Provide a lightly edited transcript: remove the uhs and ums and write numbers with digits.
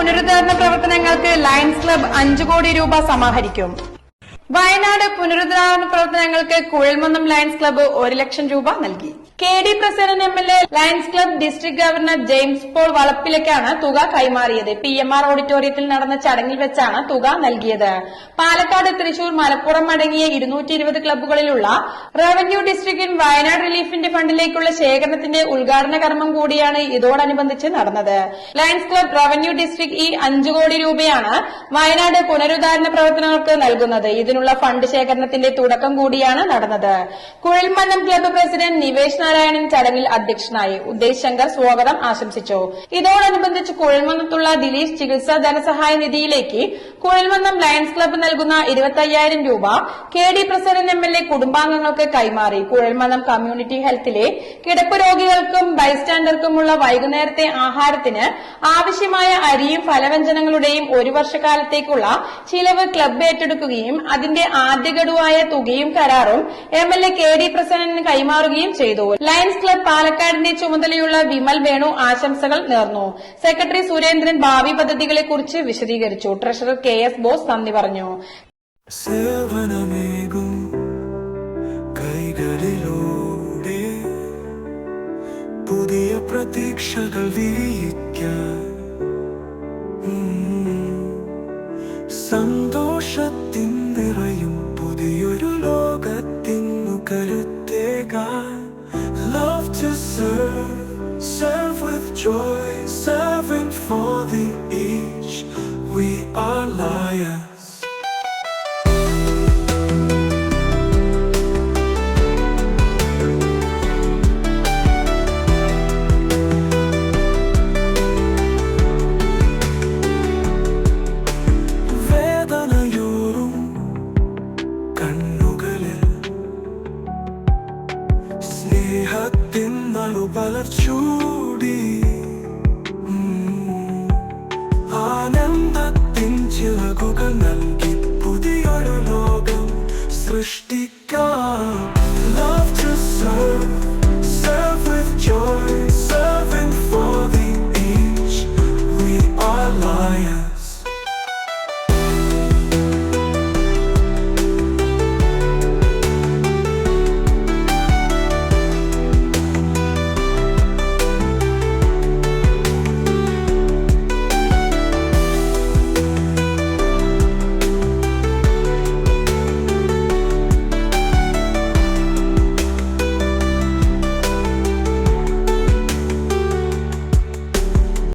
പുനരുദ്ധാരണ പ്രവർത്തനങ്ങൾക്ക് lions club 5 കോടി രൂപ സമാഹരിക്കും. വയനാട് പുനരുദ്ധാരണ പ്രവർത്തനങ്ങൾക്ക് കുഴൽമന്നം ലയൺസ് ക്ലബ്ബ് 1 ലക്ഷം രൂപ നൽകി. KD president MLA Lions Club district governor James Paul വളപ്പിലേക്കാണ് തുക കൈമാറിയത്. PMR ഓഡിറ്റോറിയത്തിൽ നടന്ന ചടങ്ങിൽ വെച്ചാണ് തുക നൽകിയത്. പാലക്കാട്, തൃശൂർ, മലപ്പുറം അടങ്ങിയ 220 ക്ലബ്ബുകളിലുള്ള റവന്യൂ ഡിസ്ട്രിക്റ്റിൽ വയനാട് റിലീഫിന്റെ ഫണ്ടിലേക്കുള്ള ശേഖരണത്തിന്റെ ഉദ്ഘാടന കർമ്മം കൂടിയാണ് ഇതോടനുബന്ധിച്ച് നടന്നത്. ലയൺസ് ക്ലബ്ബ് റവന്യൂ ഡിസ്ട്രിക്ട് ഈ 5 കോടി രൂപയാണ് വയനാട് പുനരുദ്ധാരണ പ്രവർത്തനങ്ങൾക്ക് നൽകുന്നത്. ഇതിനുള്ള ഫണ്ട് ശേഖരണത്തിന്റെ തുടക്കം കൂടിയാണ് നടന്നത്. കുഴൽമന്നം ക്ലബ്ബ് പ്രസിഡന്റ് നിവേഷ് നാരായണൻ ചടങ്ങിൽ അധ്യക്ഷനായി. ഉദ്ദേശ് ശങ്കർ സ്വാഗതം ആശംസിച്ചു. ഇതോടനുബന്ധിച്ച് കുഴൽമന്നത്തുള്ള ദിലീഷ് ചികിത്സാ ധനസഹായ നിധിയിലേക്ക് കുഴൽമന്നം ലയൺസ് ക്ലബ്ബ് നൽകുന്ന 25,000 രൂപ KD പ്രസിഡന്റ് MLA കുടുംബാംഗങ്ങൾക്ക് കൈമാറി. കുഴൽമന്നം കമ്മ്യൂണിറ്റി ഹെൽത്തിലെ കിടപ്പ് രോഗികൾക്കും ബൈസ്റ്റാൻഡർക്കുമുള്ള വൈകുന്നേരത്തെ ആഹാരത്തിന് ആവശ്യമായ അരിയും ഫലവ്യഞ്ജനങ്ങളുടെയും 1 വർഷക്കാലത്തേക്കുള്ള ചിലവ് ക്ലബ്ബ് ഏറ്റെടുക്കുകയും അതിന്റെ ആദ്യ ഗഡുവായ തുകയും കരാറും MLA KD പ്രസിഡന്റിന് കൈമാറുകയും ചെയ്തു. ലയൺസ് ക്ലബ്ബ് പാലക്കാടിന്റെ ചുമതലയുള്ള വിമൽ വേണു ആശംസകൾ നേർന്നു. സെക്രട്ടറി സുരേന്ദ്രൻ ഭാവി പദ്ധതികളെക്കുറിച്ച് വിശദീകരിച്ചു. ട്രഷറർ KS ബോസ് നന്ദി പറഞ്ഞു. സേവനമേകും കൈകളിലൂടെ പുതിയ പ്രതീക്ഷകൾ വിരിയിക്കാൻ സന്തോഷത്തിൻ നിറയും പുതിയൊരു ലോകത്തിനു കരുത്തേകാൻ. Love to serve, serve with joy, serving for the each. We are lions. വേദനയൂറും കണ്ണുകളിൽ സ്നേഹത്തിൻ നളുപലർച്ചൂടി ആനന്ദത്തിൻ ചിറകുകൾ നൽകി പുതിയൊരു ലോകം സൃഷ്ടിക്കാം.